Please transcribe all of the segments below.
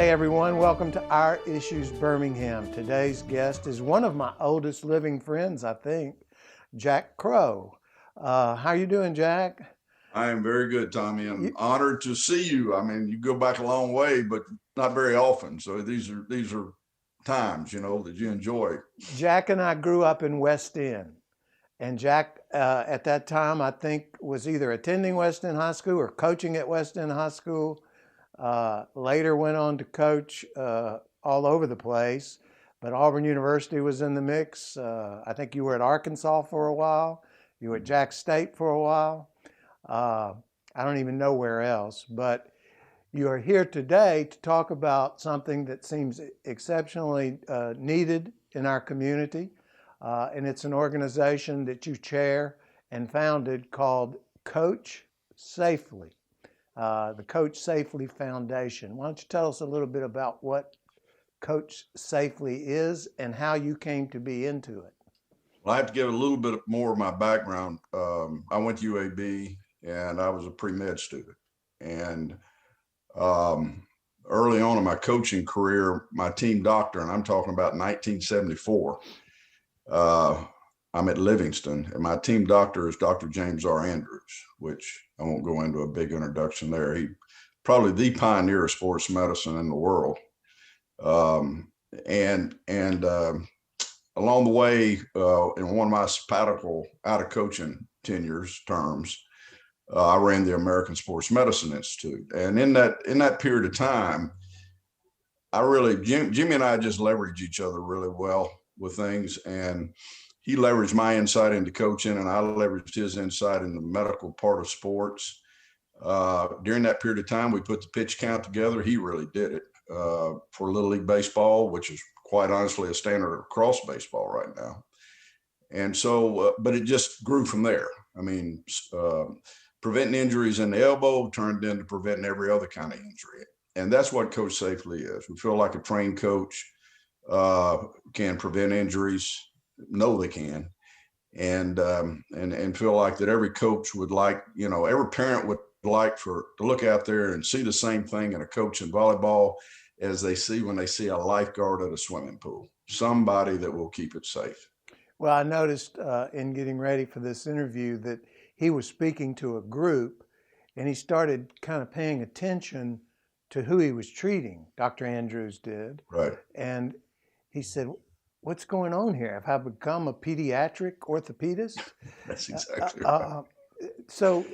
Hey everyone, welcome to Our Issues Birmingham. Today's guest is one of my oldest living friends, I think, Jack Crow. How you doing, Jack? I am very good, Tommy. I'm honored to see you. I mean, you go back a long way, but not very often. So these are times, that you enjoy. Jack and I grew up in West End, and Jack at that time I think was either attending West End High School or coaching at West End High School. Later went on to coach all over the place, but Auburn University was in the mix. I think you were at Arkansas for a while. You were at Jack State for a while. Uh, I don't even know where else, but you are here today to talk about something that seems exceptionally needed in our community. And it's an organization that you chair and founded called Coach Safely, the Coach Safely Foundation. Why don't you tell us a little bit about what Coach Safely is and how you came to be into it? Well, I have to give a little bit more of my background. I went to UAB and I was a pre-med student. And um, early on in my coaching career, my team doctor, and I'm talking about 1974, I'm at Livingston, and my team doctor is Dr. James R. Andrews, which I won't go into a big introduction there. He probably the pioneer of sports medicine in the world. Um, and along the way, in one of my sabbatical out of coaching terms, I ran the American Sports Medicine Institute, and in that period of time, Jimmy and I just leveraged each other really well with things, and he leveraged my insight into coaching, and I leveraged his insight into the medical part of sports. During that period of time, we put the pitch count together. He really did it for Little League Baseball, which is quite honestly a standard across baseball right now. And so, but it just grew from there. I mean, preventing injuries in the elbow turned into preventing every other kind of injury. And that's what Coach Safely is. We feel like a trained coach can prevent injuries. Know they can. And feel like that every coach would like, every parent would like to look out there and see the same thing in a coach in volleyball as they see when they see a lifeguard at a swimming pool, somebody that will keep it safe. Well, I noticed in getting ready for this interview that he was speaking to a group and he started kind of paying attention to who he was treating. Dr. Andrews did. Right. And he said, "What's going on here? Have I become a pediatric orthopedist?" That's exactly right. So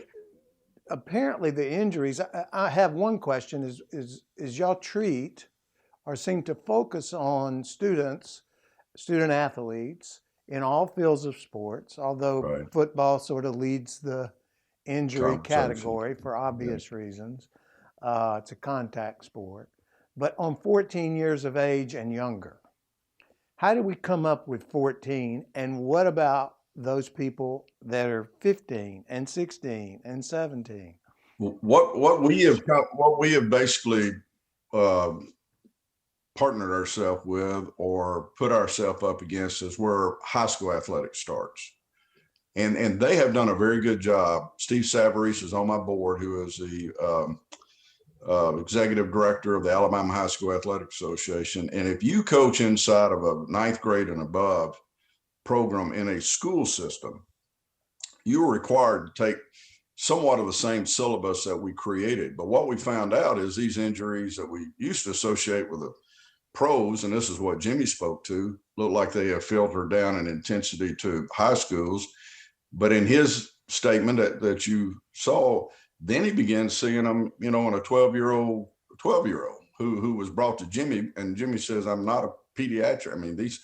apparently the injuries, I have one question is y'all treat or seem to focus on student athletes in all fields of sports, although Right. football sort of leads the injury Conversation. category for Yeah. obvious reasons. It's a contact sport. But on 14 years of age and younger, how did we come up with 14? And what about those people that are 15 and 16 and 17? What we have basically uh, partnered ourselves with or put ourselves up against is where high school athletics starts. And they have done a very good job. Steve Savarese is on my board, who is the executive director of the Alabama High School Athletic Association. And if you coach inside of a ninth grade and above program in a school system, you are required to take somewhat of the same syllabus that we created. But what we found out is these injuries that we used to associate with the pros, and this is what Jimmy spoke to, look like they have filtered down in intensity to high schools. But in his statement that you saw, then he began seeing them, in a 12-year-old who was brought to Jimmy, and Jimmy says, "I'm not a pediatric. I mean, these,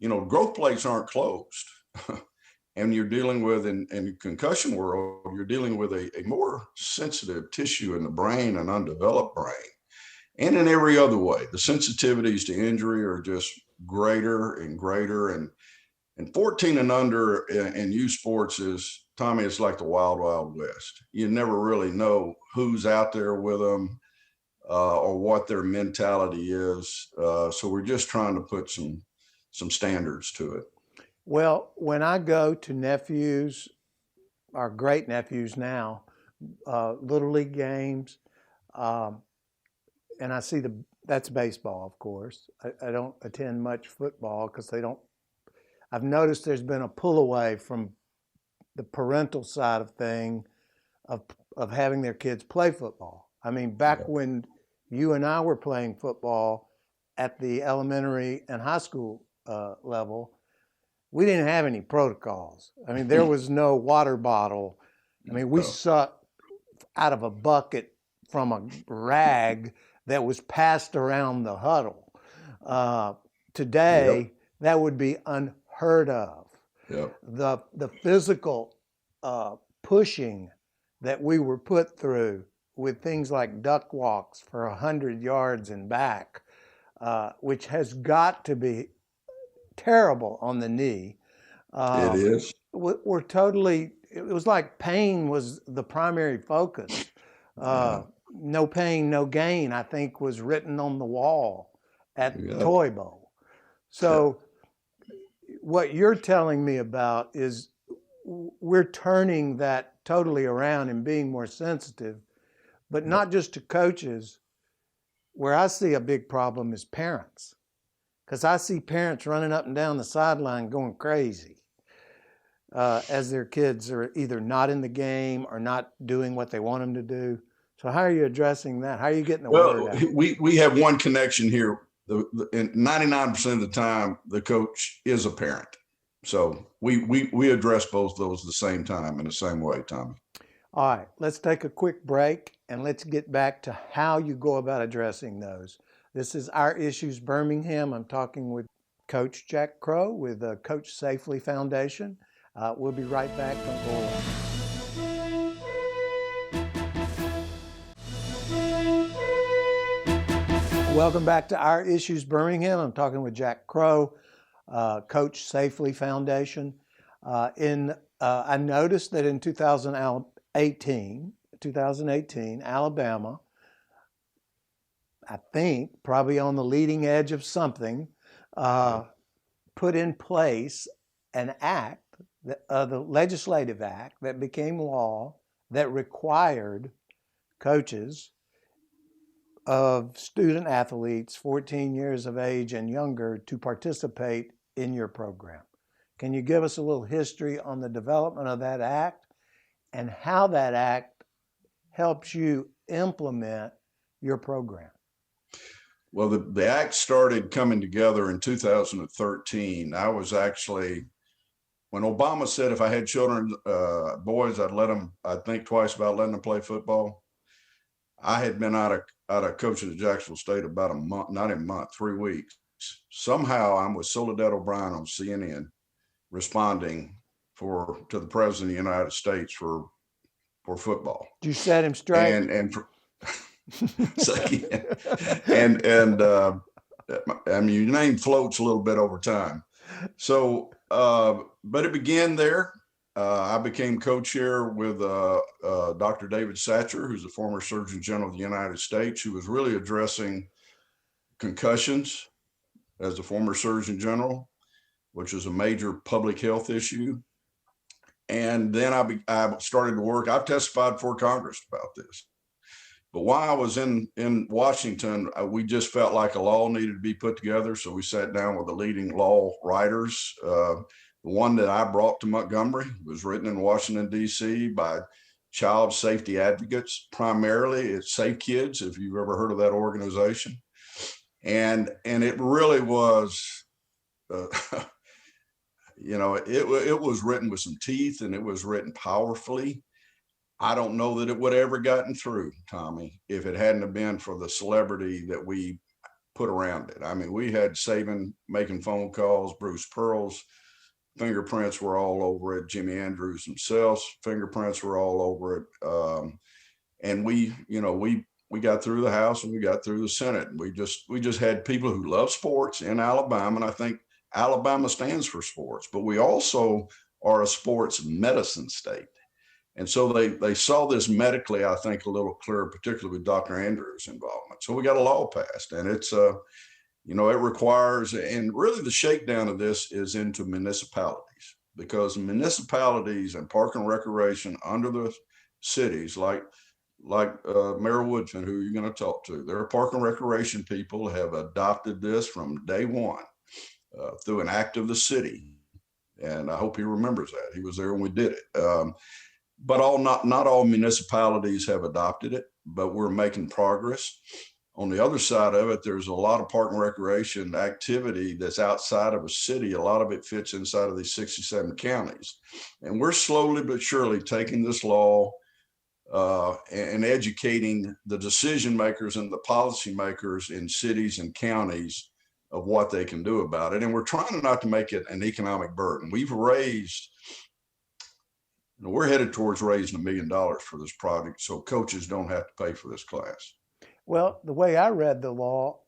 growth plates aren't closed." And you're dealing with, in concussion world, you're dealing with a more sensitive tissue in the brain, an undeveloped brain. And in every other way, the sensitivities to injury are just greater and greater. And 14 and under in youth sports is, Tommy, it's like the wild, wild west. You never really know who's out there with them or what their mentality is. So we're just trying to put some standards to it. Well, when I go to nephews, our great nephews now, Little League games, um, and I see That's baseball, of course. I don't attend much football because they don't. I've noticed there's been a pull away from the parental side of thing of of having their kids play football. I mean, back Yeah. when you and I were playing football at the elementary and high school level, we didn't have any protocols. I mean, there was no water bottle. I mean, we No. sucked out of a bucket from a rag that was passed around the huddle. Uh, Yep. Today, that would be unheard of. Yep. The physical pushing that we were put through with things like duck walks for 100 yards and back, which has got to be terrible on the knee. It is. We're totally, it was like pain was the primary focus. Yeah. No pain, no gain, I think was written on the wall at Yeah. Toy Bowl. So what you're telling me about is we're turning that totally around and being more sensitive, but Yep. not just to coaches. Where I see a big problem is parents, because I see parents running up and down the sideline going crazy as their kids are either not in the game or not doing what they want them to do. So how are you addressing that? How are you getting the word Well, out? we have one connection here. And 99% of the time, the coach is a parent. So we address both those at the same time in the same way, Tommy. All right, let's take a quick break and let's get back to how you go about addressing those. This is Our Issues Birmingham. I'm talking with Coach Jack Crow with the Coach Safely Foundation. We'll be right back. Don't go away. Welcome back to Our Issues Birmingham. I'm talking with Jack Crow, Coach Safely Foundation. I noticed that in 2018, Alabama, I think probably on the leading edge of something, put in place an act, the legislative act that became law that required coaches of student athletes 14 years of age and younger to participate in your program. Can you give us a little history on the development of that act and how that act helps you implement your program? Well, the act started coming together in 2013. I was actually, when Obama said if I had children, boys, I'd think twice about letting them play football. I had been out of coaching at Jacksonville State about a month, not a month, 3 weeks. Somehow I'm with Soledad O'Brien on CNN responding to the president of the United States for football. Did you set him straight? And for, so, yeah. and I mean, your name floats a little bit over time. So, but it began there. I became co-chair with Dr. David Satcher, who's the former Surgeon General of the United States, who was really addressing concussions as the former Surgeon General, which is a major public health issue. And then I started to work. I've testified before Congress about this. But while I was in Washington, we just felt like a law needed to be put together. So we sat down with the leading law writers. The one that I brought to Montgomery was written in Washington, D.C. by child safety advocates. Primarily, it's Safe Kids, if you've ever heard of that organization. And it really was, it was written with some teeth and it was written powerfully. I don't know that it would have ever gotten through, Tommy, if it hadn't have been for the celebrity that we put around it. I mean, we had Saban making phone calls, Bruce Pearl's fingerprints were all over it, Jimmy Andrews himself's fingerprints were all over it. And we got through the House and we got through the Senate. And we just had people who love sports in Alabama. And I think Alabama stands for sports, but we also are a sports medicine state. And so they saw this medically, I think, a little clearer, particularly with Dr. Andrews' involvement. So we got a law passed, and it's, it requires, and really the shakedown of this is into municipalities, because municipalities and park and recreation under the cities, like like Mayor Woodfin, who you're going to talk to. Their park and recreation people have adopted this from day one through an act of the city. And I hope he remembers that. He was there when we did it. But not all municipalities have adopted it, but we're making progress. On the other side of it, there's a lot of park and recreation activity that's outside of a city. A lot of it fits inside of these 67 counties. And we're slowly but surely taking this law and educating the decision makers and the policy makers in cities and counties of what they can do about it. And we're trying not to make it an economic burden. We're headed towards raising $1 million for this project so coaches don't have to pay for this class. Well, the way I read the law,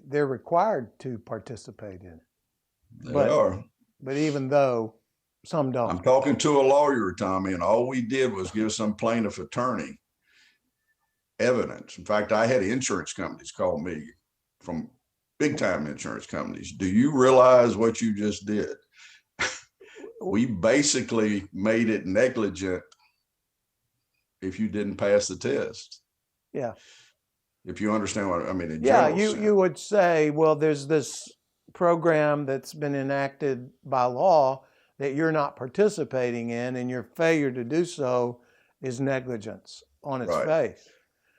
they're required to participate in it. They are. But even though some don't. I'm talking to a lawyer, Tommy, and all we did was give some plaintiff attorney evidence. In fact, I had insurance companies call me from big time insurance companies. Do you realize what you just did? We basically made it negligent if you didn't pass the test. Yeah. If you understand what I mean. Yeah, you would say, well, there's this program that's been enacted by law that you're not participating in, and your failure to do so is negligence on its face.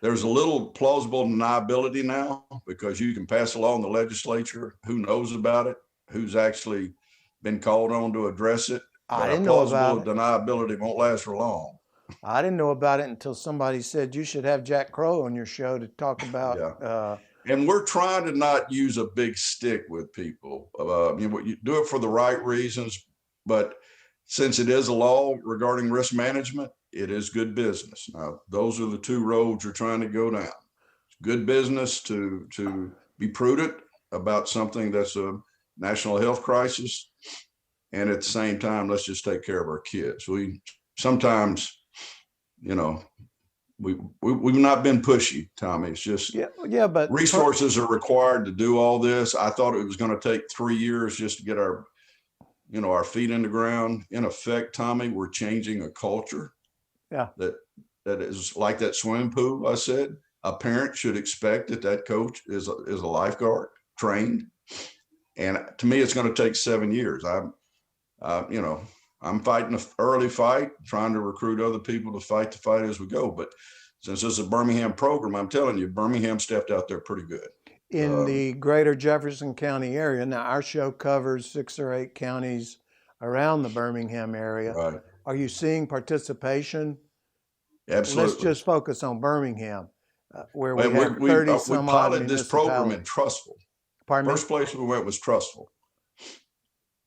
There's a little plausible deniability now because you can pass a law in the legislature. Who knows about it? Who's actually been called on to address it? I didn't know about it. Deniability won't last for long. I didn't know about it until somebody said you should have Jack Crow on your show to talk about. Yeah. And we're trying to not use a big stick with people. You do it for the right reasons, but since it is a law regarding risk management, it is good business. Now, those are the two roads you're trying to go down. It's good business to be prudent about something that's a national health crisis. And at the same time, let's just take care of our kids. We sometimes, we've not been pushy, Tommy. It's just but resources are required to do all this. I thought it was going to take 3 years just to get our feet in the ground. In effect, Tommy, we're changing a culture. Yeah. That is like that swimming pool. I said a parent should expect that coach is a lifeguard trained. And to me, it's going to take 7 years. I'm fighting an early fight, trying to recruit other people to fight the fight as we go. But since it's a Birmingham program, I'm telling you, Birmingham stepped out there pretty good. In the greater Jefferson County area, now our show covers 6 or 8 counties around the Birmingham area. Right. Are you seeing participation? Absolutely. Let's just focus on Birmingham, where we have 30 some odd we piloted this program in Trussville. Pardon me? First place we went was Trussville.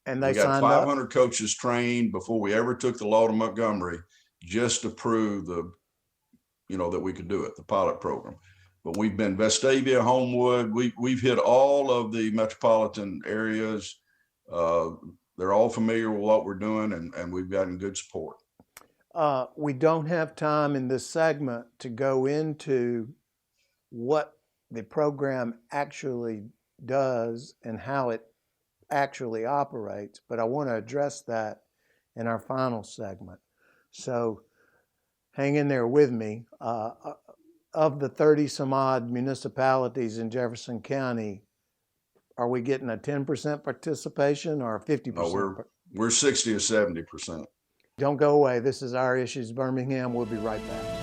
And they we got signed 500 up? coaches trained before we ever took the law to Montgomery, just to prove that we could do it, the pilot program. But we've been Vestavia, Homewood. We've hit all of the metropolitan areas. They're all familiar with what we're doing, and we've gotten good support. We don't have time in this segment to go into what the program actually does and how it actually operates, but I want to address that in our final segment. So hang in there with me. Of the 30 some odd municipalities in Jefferson County, are we getting a 10% participation or a 50%? No, we're 60 or 70%. Don't go away. This is Our Issues Birmingham. We'll be right back.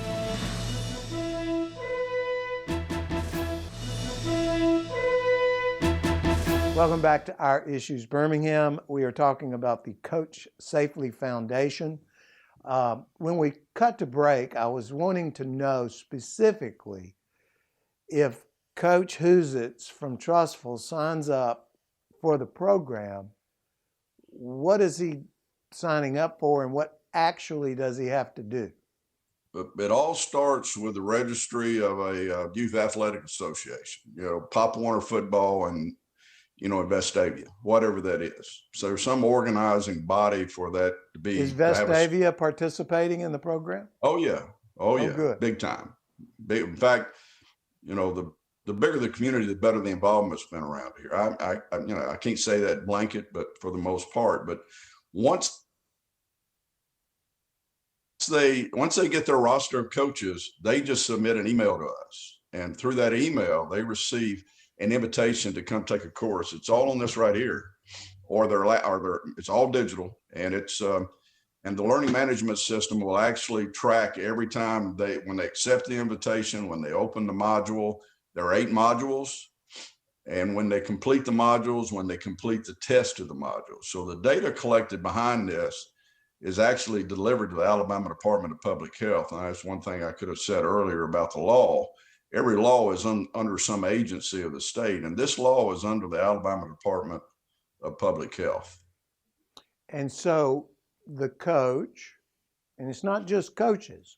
Welcome back to Our Issues Birmingham. We are talking about the Coach Safely Foundation. When we cut to break, I was wanting to know specifically if Coach Huzitz from Trussville signs up for the program, what is he signing up for and what actually does he have to do? It all starts with the registry of a youth athletic association, Pop Warner football and, in Vestavia, whatever that is. So there's some organizing body for that to be. Is Vestavia participating in the program? Oh, yeah. Oh, yeah. Good. Big time. In fact, the bigger the community, the better the involvement's been around here. I can't say that blanket, but for the most part. But once once they get their roster of coaches, they just submit an email to us, and through that email, they receive an invitation to come take a course. It's all on this right here, it's all digital, and and the learning management system will actually track every time when they accept the invitation, when they open the module. There are 8 modules, and when they complete the modules, when they complete the test of the modules. So the data collected behind this is actually delivered to the Alabama Department of Public Health. And that's one thing I could have said earlier about the law. Every law is under some agency of the state, and this law is under the Alabama Department of Public Health. And so the coach, and it's not just coaches,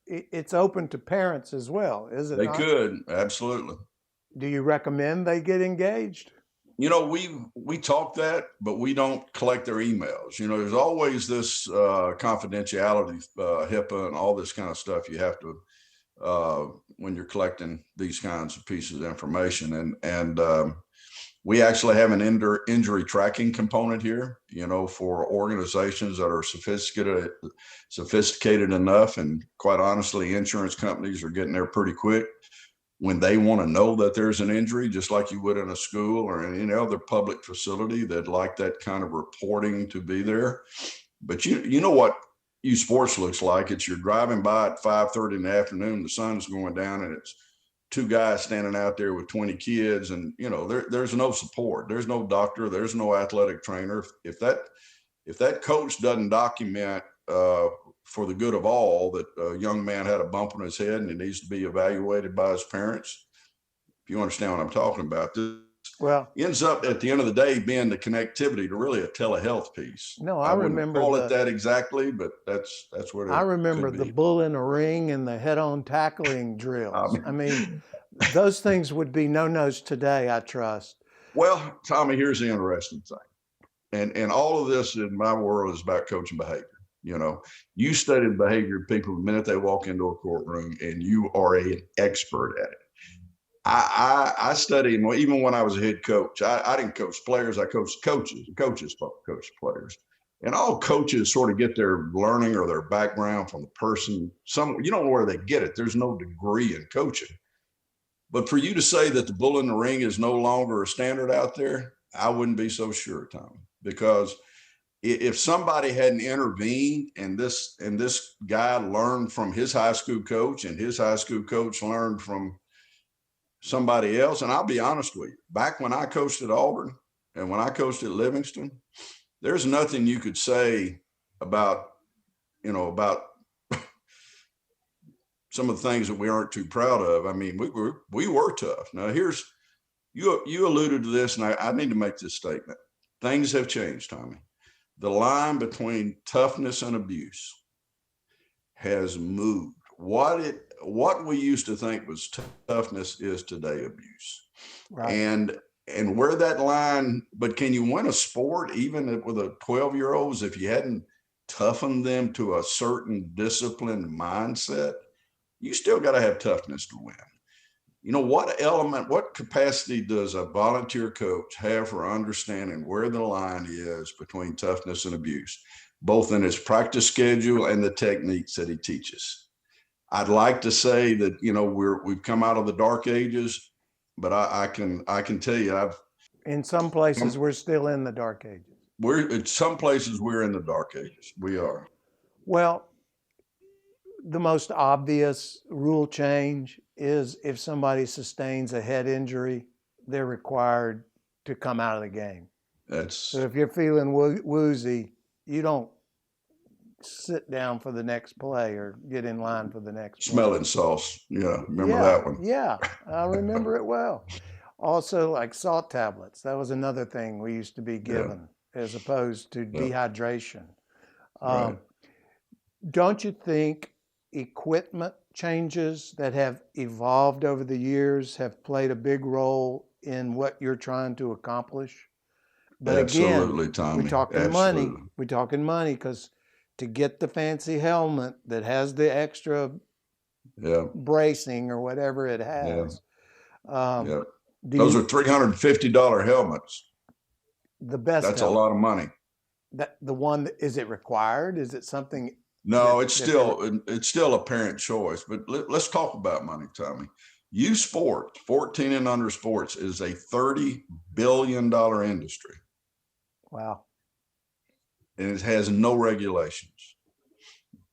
it's open to parents as well, is it They not? could, absolutely. Do you recommend they get engaged? You know, we talk that, but we don't collect their emails. You know, there's always this confidentiality, HIPAA, and all this kind of stuff you have to when you're collecting these kinds of pieces of information. And we actually have an injury tracking component here, you know, for organizations that are sophisticated enough. And quite honestly, insurance companies are getting there pretty quick when they want to know that there's an injury, just like you would in a school or in any other public facility. They'd like that kind of reporting to be there. But you know what youth sports looks like. It's you're driving by at 5:30 in the afternoon, the sun's going down, and it's 2 guys standing out there with 20 kids, and you know there's no support, there's no doctor, there's no athletic trainer. If that coach doesn't document for the good of all that a young man had a bump on his head and it needs to be evaluated by his parents, if you understand what I'm talking about, this ends up at the end of the day being the connectivity to really a telehealth piece. No, I remember call it that exactly, but that's what I remember the bull in a ring and the head-on tackling drills. I mean, those things would be no-nos today, I trust. Well, Tommy, here's the interesting thing. And all of this in my world is about coaching behavior. You know, you study the behavior of people the minute they walk into a courtroom, and you are an expert at it. I studied, even when I was a head coach, I didn't coach players, I coached coaches. Coaches coach players. And all coaches sort of get their learning or their background from the person. You don't know where they get it. There's no degree in coaching. But for you to say that the bull in the ring is no longer a standard out there, I wouldn't be so sure, Tom, because if somebody hadn't intervened and this guy learned from his high school coach and his high school coach learned from somebody else, and I'll be honest with you, back when I coached at Auburn and when I coached at Livingston, there's nothing you could say about some of the things that we aren't too proud of. I mean, we were tough. Now you alluded to this, and I need to make this statement. Things have changed, Tommy. The line between toughness and abuse has moved. What we used to think was toughness is today abuse. Right. And where that line, but can you win a sport even with a 12-year-olds if you hadn't toughened them to a certain disciplined mindset? You still got to have toughness to win. You know, what capacity does a volunteer coach have for understanding where the line is between toughness and abuse, both in his practice schedule and the techniques that he teaches? I'd like to say that, you know, we've come out of the dark ages, but I can tell you, in some places we're still in the dark ages. In some places we're in the dark ages. We are. Well, the most obvious rule change is if somebody sustains a head injury, they're required to come out of the game. So if you're feeling woozy, you don't sit down for the next play or get in line for the next smelling sauce. Yeah, remember that one? Yeah, I remember it well. Also, like salt tablets. That was another thing we used to be given as opposed to dehydration. Right. Don't you think equipment changes that have evolved over the years have played a big role in what you're trying to accomplish? But Absolutely, again, Tommy. we're talking money. We're talking money because to get the fancy helmet that has the extra bracing or whatever it has. Those are $350 helmets. The best. That's helmet. A lot of money. The one, is it required? Is it something No, that it's still a parent choice. But let's talk about money, Tommy. Youth sports, 14 and under sports, is a $30 billion industry, wow. and it has no regulations,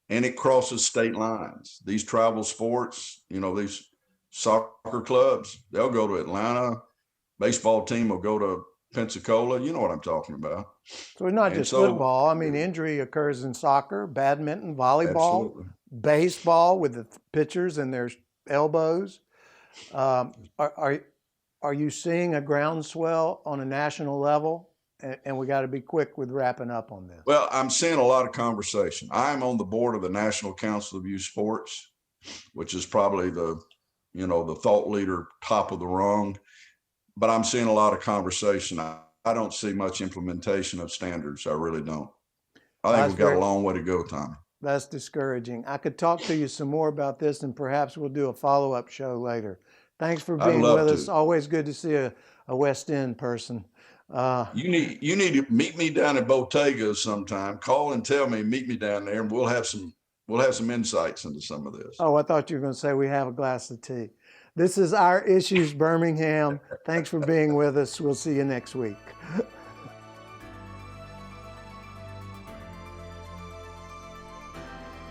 and it crosses state lines. These travel sports, these soccer clubs, they'll go to Atlanta. Baseball team will go to Pensacola. You know what I'm talking about. So it's not And just so, football. I mean, injury occurs in soccer, badminton, volleyball, absolutely. baseball with the pitchers and their elbows. Um, are, are are you seeing a groundswell on a national level? And we got to be quick with wrapping up on this. Well, I'm seeing a lot of conversation. I'm on the board of the National Council of Youth Sports, which is probably the thought leader, top of the rung. But I'm seeing a lot of conversation. I don't see much implementation of standards. I really don't. I think That's we've got a very, long way to go, Tommy. that's discouraging. I could talk to you some more about this, and perhaps we'll do a follow-up show later. Thanks for I'd being love with us. to. Always good to see a West End person. Uh, You need to meet me down at Bottega sometime. Call and tell me, meet me down there, and we'll have some insights into some of this. oh, I thought you were going to say we have a glass of tea. This is Our Issues Birmingham. Thanks for being with us. We'll see you next week.